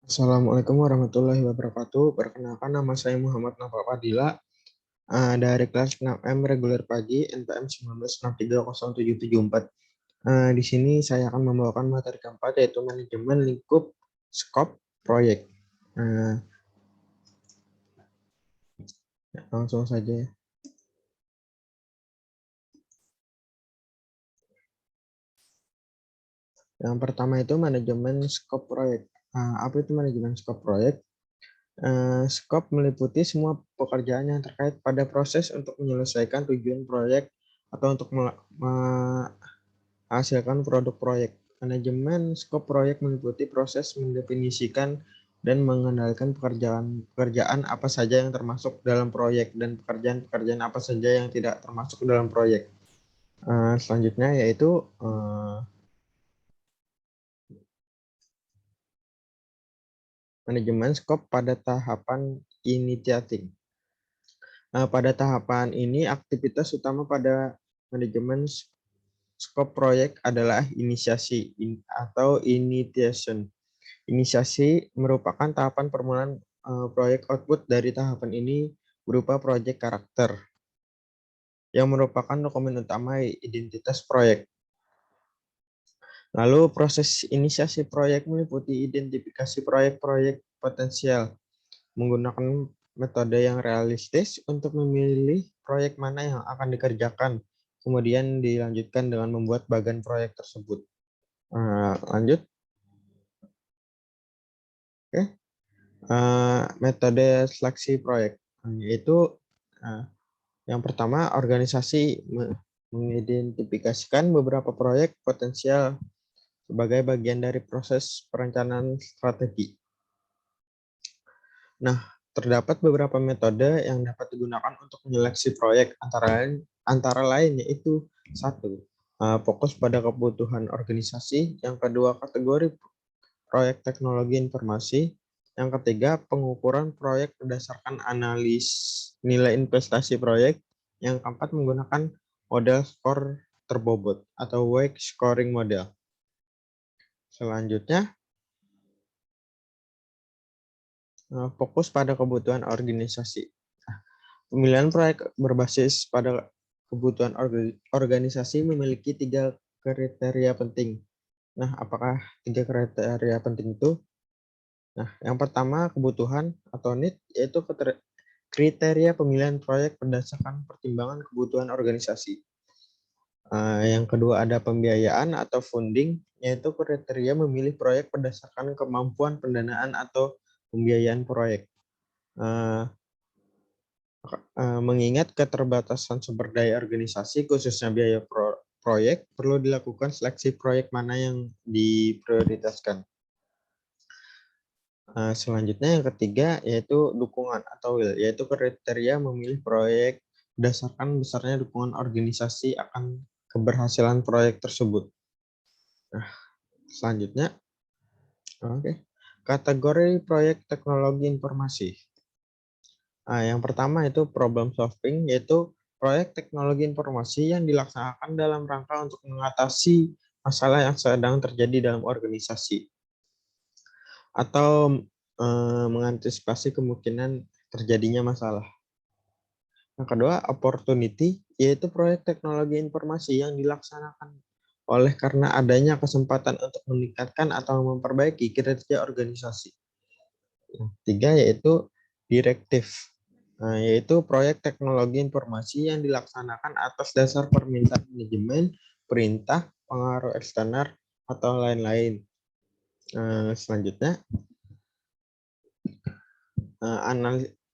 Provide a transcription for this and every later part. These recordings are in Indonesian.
Assalamualaikum warahmatullahi wabarakatuh. Perkenalkan, nama saya Muhammad Nafa Fadila dari kelas 6M reguler pagi NPM 19630774. Di sini saya akan membawakan materi keempat, yaitu manajemen lingkup skop proyek. Langsung saja ya. Yang pertama itu manajemen skop proyek. Apa itu manajemen skop proyek? Skop meliputi semua pekerjaan yang terkait pada proses untuk menyelesaikan tujuan proyek atau untuk menghasilkan produk proyek. Manajemen skop proyek meliputi proses mendefinisikan dan mengendalikan pekerjaan apa saja yang termasuk dalam proyek dan pekerjaan-pekerjaan apa saja yang tidak termasuk dalam proyek. Selanjutnya yaitu manajemen skop pada tahapan initiating. Pada tahapan ini, aktivitas utama pada manajemen skop proyek adalah inisiasi atau initiation. Inisiasi merupakan tahapan permulaan proyek. Output dari tahapan ini berupa proyek karakter, yang merupakan dokumen utama identitas proyek. Lalu proses inisiasi proyek meliputi identifikasi proyek-proyek potensial, menggunakan metode yang realistis untuk memilih proyek mana yang akan dikerjakan, kemudian dilanjutkan dengan membuat bagan proyek tersebut. Lanjut. Oke. Metode seleksi proyek, yaitu yang pertama, organisasi mengidentifikasikan beberapa proyek potensial sebagai bagian dari proses perencanaan strategi. Nah, terdapat beberapa metode yang dapat digunakan untuk menyeleksi proyek, antara lain yaitu satu, fokus pada kebutuhan organisasi, yang kedua, kategori proyek teknologi informasi, yang ketiga, pengukuran proyek berdasarkan analis nilai investasi proyek, yang keempat, menggunakan model skor terbobot atau weight scoring model. Selanjutnya, fokus pada kebutuhan organisasi. Pemilihan proyek berbasis pada kebutuhan organisasi memiliki 3 kriteria penting. Nah, apakah 3 kriteria penting itu? Nah, yang pertama, kebutuhan atau need, yaitu kriteria pemilihan proyek berdasarkan pertimbangan kebutuhan organisasi. Yang kedua, ada pembiayaan atau funding, yaitu kriteria memilih proyek berdasarkan kemampuan pendanaan atau pembiayaan proyek. Mengingat keterbatasan sumber daya organisasi, khususnya biaya proyek, perlu dilakukan seleksi proyek mana yang diprioritaskan. Selanjutnya yang ketiga yaitu dukungan atau will, yaitu kriteria memilih proyek berdasarkan besarnya dukungan organisasi akan keberhasilan proyek tersebut. Nah, selanjutnya, kategori proyek teknologi informasi. Yang pertama itu problem solving, yaitu proyek teknologi informasi yang dilaksanakan dalam rangka untuk mengatasi masalah yang sedang terjadi dalam organisasi atau mengantisipasi kemungkinan terjadinya masalah. Yang kedua, opportunity, yaitu proyek teknologi informasi yang dilaksanakan oleh karena adanya kesempatan untuk meningkatkan atau memperbaiki kinerja organisasi. Yang ketiga yaitu direktif, yaitu proyek teknologi informasi yang dilaksanakan atas dasar permintaan manajemen, perintah, pengaruh eksternal, atau lain-lain. Selanjutnya,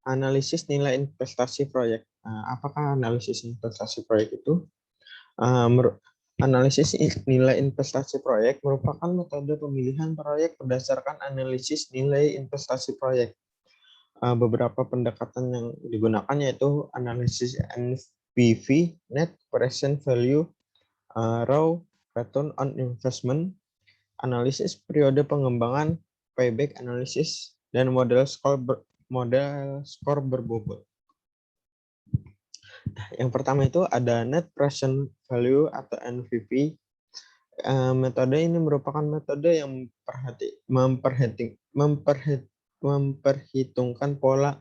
analisis nilai investasi proyek. Apakah analisis investasi proyek itu? Analisis nilai investasi proyek merupakan metode pemilihan proyek berdasarkan analisis nilai investasi proyek. Beberapa pendekatan yang digunakan yaitu analisis NPV, Net Present Value, ROI, Return on Investment, analisis periode pengembangan, payback analysis, dan model skor berbobot. Yang pertama itu ada Net Present Value atau NPV. Metode ini merupakan metode yang memperhitungkan pola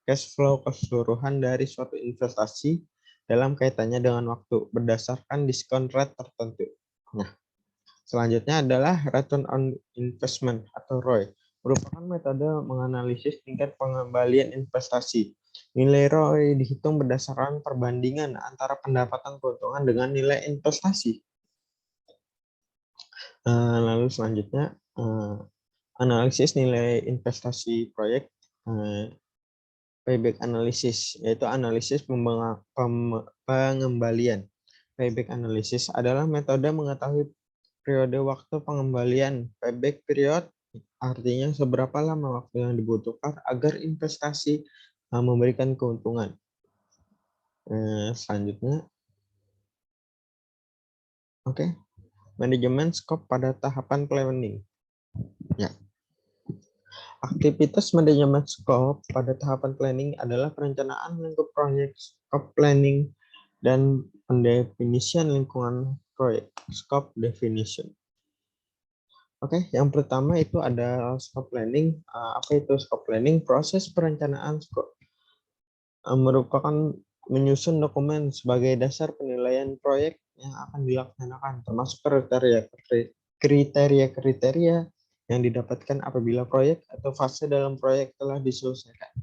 cash flow keseluruhan dari suatu investasi dalam kaitannya dengan waktu berdasarkan diskon rate tertentu. Nah, selanjutnya adalah return on investment atau ROI, merupakan metode menganalisis tingkat pengembalian investasi. Nilai ROI dihitung berdasarkan perbandingan antara pendapatan keuntungan dengan nilai investasi. Lalu selanjutnya analisis nilai investasi proyek, payback analysis, yaitu analisis pengembalian. Payback analysis adalah metode mengetahui periode waktu pengembalian. Payback period artinya seberapa lama waktu yang dibutuhkan agar investasi memberikan keuntungan. Selanjutnya, manajemen skop pada tahapan planning. Ya. Aktivitas manajemen skop pada tahapan planning adalah perencanaan lingkup proyek, skop planning, dan pendefinisian lingkungan proyek, scope definition. Yang pertama itu ada scope planning. Apa itu scope planning? Proses perencanaan skop merupakan menyusun dokumen sebagai dasar penilaian proyek yang akan dilaksanakan, termasuk kriteria-kriteria yang didapatkan apabila proyek atau fase dalam proyek telah diselesaikan.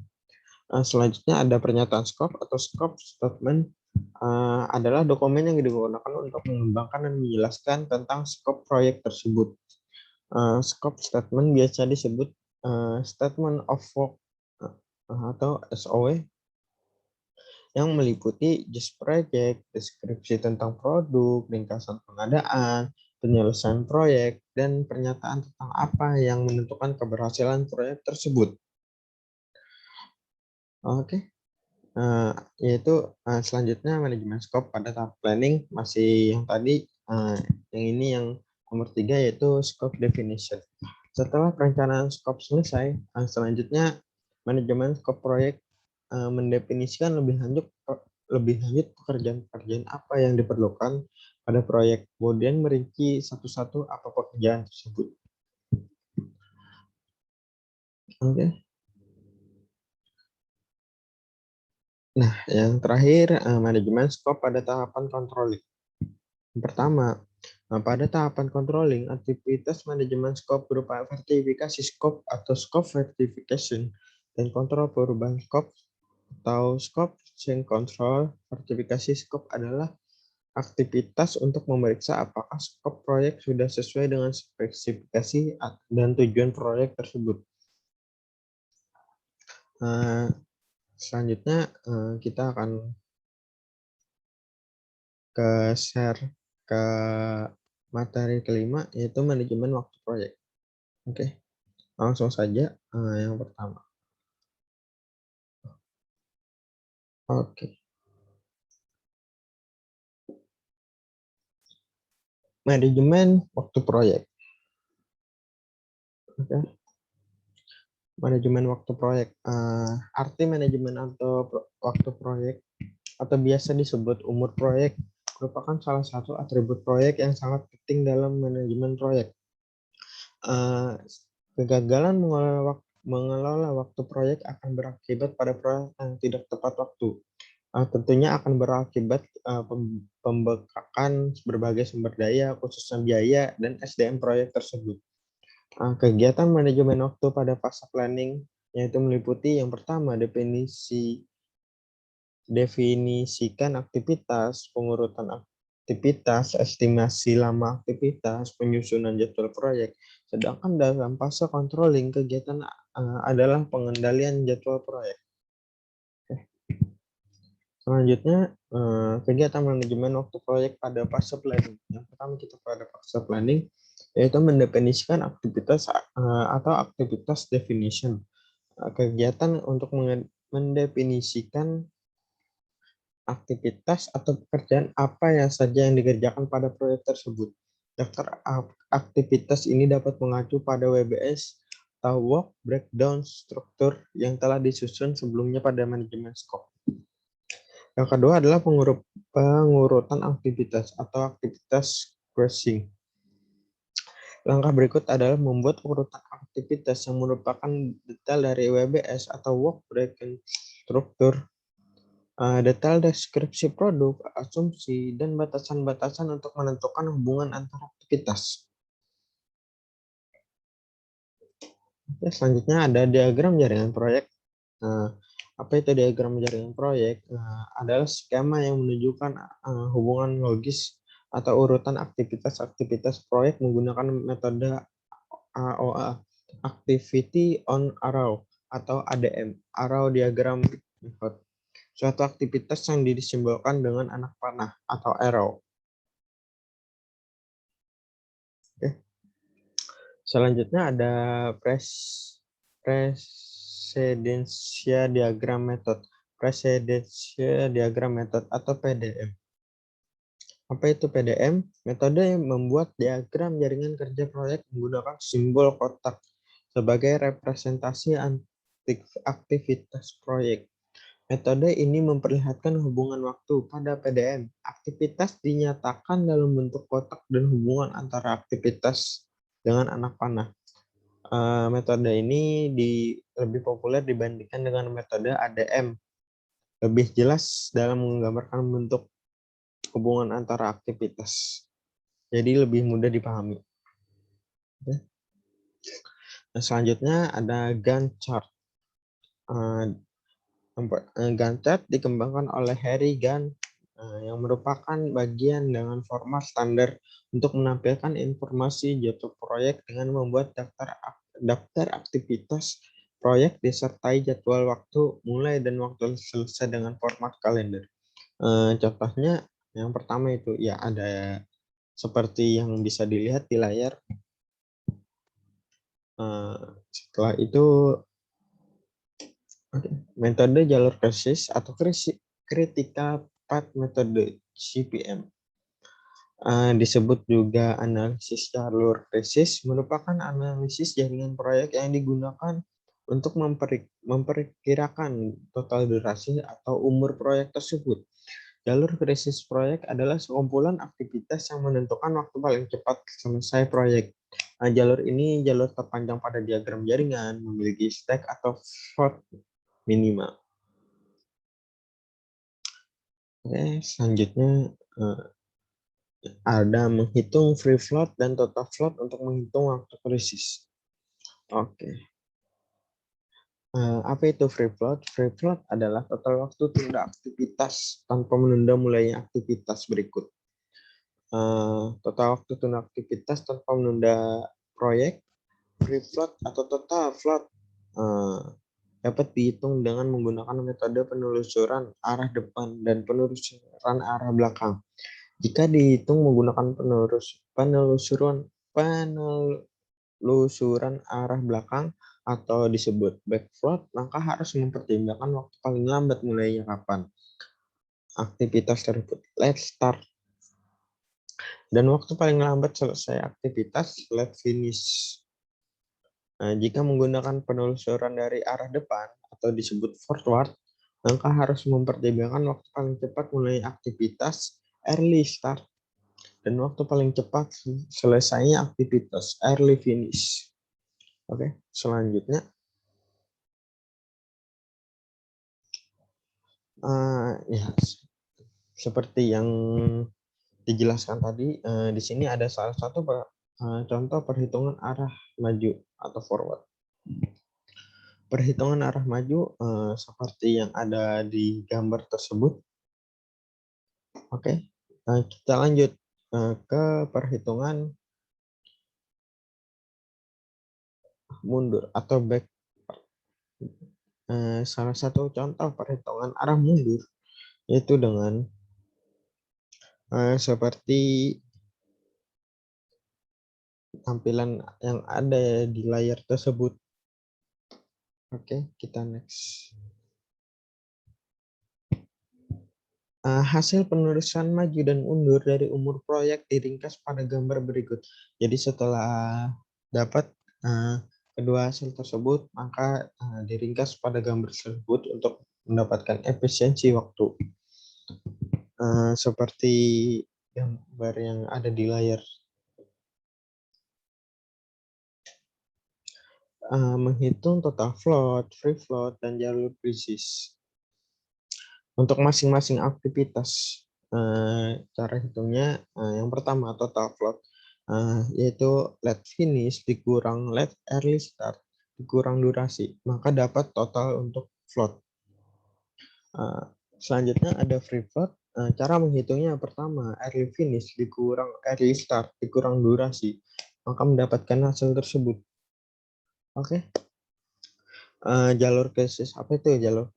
Selanjutnya ada pernyataan skop atau scope statement. Adalah dokumen yang digunakan untuk mengembangkan dan menjelaskan tentang skop proyek tersebut. Scope statement biasa disebut statement of work atau SOW, yang meliputi just project, deskripsi tentang produk, ringkasan pengadaan, penyelesaian proyek, dan pernyataan tentang apa yang menentukan keberhasilan proyek tersebut. Yaitu selanjutnya manajemen skop pada tahap planning, masih yang tadi, yang ini yang nomor 3 yaitu scope definition. Setelah perencanaan skop selesai, selanjutnya manajemen skop proyek mendefinisikan lebih lanjut pekerjaan-pekerjaan apa yang diperlukan pada proyek, kemudian merinci satu-satu apa pekerjaan tersebut. Nah, yang terakhir, manajemen skop pada tahapan controlling. Yang pertama, pada tahapan controlling, aktivitas manajemen skop berupa vertifikasi skop atau scope verification dan kontrol perubahan skop atau scope change control. Verifikasi skop adalah aktivitas untuk memeriksa apakah skop proyek sudah sesuai dengan spesifikasi dan tujuan proyek tersebut. Selanjutnya kita akan share ke materi kelima, yaitu manajemen waktu proyek. Langsung saja yang pertama. Manajemen waktu proyek. Manajemen waktu proyek. Arti manajemen atau waktu proyek atau biasa disebut umur proyek merupakan salah satu atribut proyek yang sangat penting dalam manajemen proyek. Kegagalan mengelola waktu proyek akan berakibat pada proyek yang tidak tepat waktu. Tentunya akan berakibat pembengkakan berbagai sumber daya, khususnya biaya dan SDM proyek tersebut. Kegiatan manajemen waktu pada fase planning yaitu meliputi yang pertama definisikan aktivitas, pengurutan aktivitas, estimasi lama aktivitas, penyusunan jadwal proyek. Sedangkan dalam fase controlling, kegiatan adalah pengendalian jadwal proyek. Selanjutnya, kegiatan manajemen waktu proyek pada fase planning. Yang pertama kita pada fase planning, yaitu mendefinisikan aktivitas atau aktivitas definition. Kegiatan untuk mendefinisikan aktivitas atau pekerjaan apa yang saja yang dikerjakan pada proyek tersebut. Daftar aktivitas ini dapat mengacu pada WBS atau Work Breakdown Struktur yang telah disusun sebelumnya pada manajemen skop. Yang kedua adalah pengurutan aktivitas atau aktivitas sequencing. Langkah berikut adalah membuat urutan aktivitas yang merupakan detail dari WBS atau Work Breakdown Struktur, detail deskripsi produk, asumsi, dan batasan-batasan untuk menentukan hubungan antara aktivitas. Oke, selanjutnya ada diagram jaringan proyek. Apa itu diagram jaringan proyek? Adalah skema yang menunjukkan hubungan logis atau urutan aktivitas-aktivitas proyek menggunakan metode AOA, Activity on Arrow, atau ADM, Arrow Diagram Method. Suatu aktivitas yang disimbolkan dengan anak panah atau arrow. Oke. Selanjutnya ada Presidensia Diagram Method. Presidensia Diagram Method atau PDM. Apa itu PDM? Metode yang membuat diagram jaringan kerja proyek menggunakan simbol kotak sebagai representasi aktivitas proyek. Metode ini memperlihatkan hubungan waktu pada PDM. Aktivitas dinyatakan dalam bentuk kotak dan hubungan antara aktivitas dengan anak panah. Metode ini lebih populer dibandingkan dengan metode ADM. Lebih jelas dalam menggambarkan bentuk hubungan antara aktivitas. Jadi lebih mudah dipahami. Nah, selanjutnya ada Gantt chart. Gantt chart dikembangkan oleh Harry Gantt yang merupakan bagian dengan format standar untuk menampilkan informasi jadwal proyek dengan membuat daftar aktivitas proyek disertai jadwal waktu mulai dan waktu selesai dengan format kalender. Contohnya yang pertama itu ya ada seperti yang bisa dilihat di layar. Setelah itu metode jalur krisis atau critical path metode CPM. Disebut juga analisis jalur krisis, merupakan analisis jaringan proyek yang digunakan untuk memperkirakan total durasi atau umur proyek tersebut. Jalur krisis proyek adalah sekumpulan aktivitas yang menentukan waktu paling cepat selesai proyek. Jalur ini jalur terpanjang pada diagram jaringan, memiliki stack atau float minimal. Oke, selanjutnya ada menghitung free float dan total float untuk menghitung waktu krisis. Oke. Apa itu free float? Free float adalah total waktu tunda aktivitas tanpa menunda mulainya aktivitas berikut. Total waktu tunda aktivitas tanpa menunda proyek, free float atau total float dapat dihitung dengan menggunakan metode penelusuran arah depan dan penelusuran arah belakang. Jika dihitung menggunakan penelusuran arah belakang atau disebut backfloat, maka harus mempertimbangkan waktu paling lambat mulainya kapan aktivitas tersebut. Let's start. Dan waktu paling lambat selesai aktivitas, let's finish. Nah, jika menggunakan penelusuran dari arah depan atau disebut forward, maka harus mempertimbangkan waktu paling cepat mulai aktivitas, early start, dan waktu paling cepat selesainya aktivitas, early finish. Oke, selanjutnya. Ya, seperti yang dijelaskan tadi, di sini ada salah satu contoh perhitungan arah maju atau forward. Perhitungan arah maju seperti yang ada di gambar tersebut. Oke, kita lanjut ke perhitungan mundur atau back. Salah satu contoh perhitungan arah mundur yaitu dengan seperti tampilan yang ada di layar tersebut. Oke, kita next. Hasil penerusan maju dan mundur dari umur proyek diringkas pada gambar berikut. Jadi setelah dapat kedua hasil tersebut, maka diringkas pada gambar tersebut untuk mendapatkan efisiensi waktu. Seperti gambar yang ada di layar. menghitung total float, free float, dan jalur krisis. Untuk masing-masing aktivitas, cara hitungnya yang pertama total float, yaitu let finish dikurang let early start dikurang durasi, maka dapat total untuk float. Selanjutnya ada free float. Cara menghitungnya yang pertama early finish dikurang early start dikurang durasi, maka mendapatkan hasil tersebut. Oke. Jalur krisis apa itu? Jalur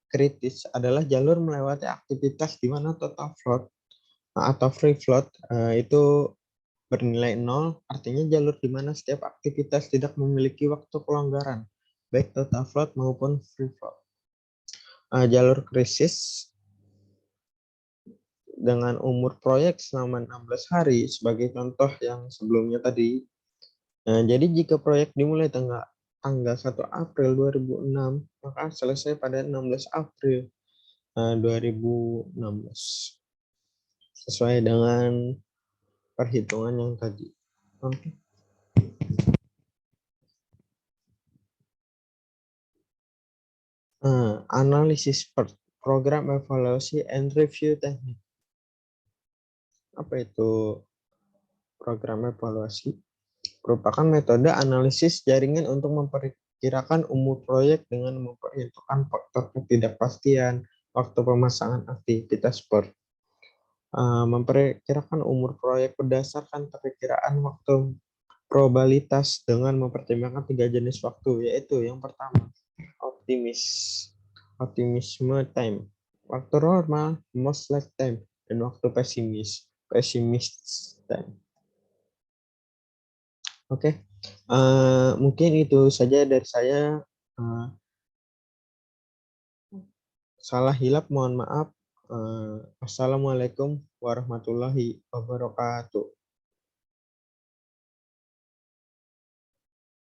kritis adalah jalur melewati aktivitas di mana total float atau free float itu bernilai 0, artinya jalur di mana setiap aktivitas tidak memiliki waktu pelonggaran, baik total float maupun free float. Jalur krisis dengan umur proyek selama 16 hari sebagai contoh yang sebelumnya tadi. Jadi jika proyek dimulai tanggal 1 April 2006, maka selesai pada 16 April 2016. Sesuai dengan perhitungan yang tadi. Oke. Analisis program evaluasi and review teknik. Apa itu program evaluasi? Merupakan metode analisis jaringan untuk memperkirakan umur proyek dengan memperhitungkan faktor ketidakpastian waktu pemasangan aktivitas memperkirakan umur proyek berdasarkan perkiraan waktu probabilitas dengan mempertimbangkan 3 jenis waktu, yaitu yang pertama optimisme time, waktu normal, most like time, dan waktu pesimis time. Oke. Mungkin itu saja dari saya. Salah hilap mohon maaf. Assalamualaikum warahmatullahi wabarakatuh.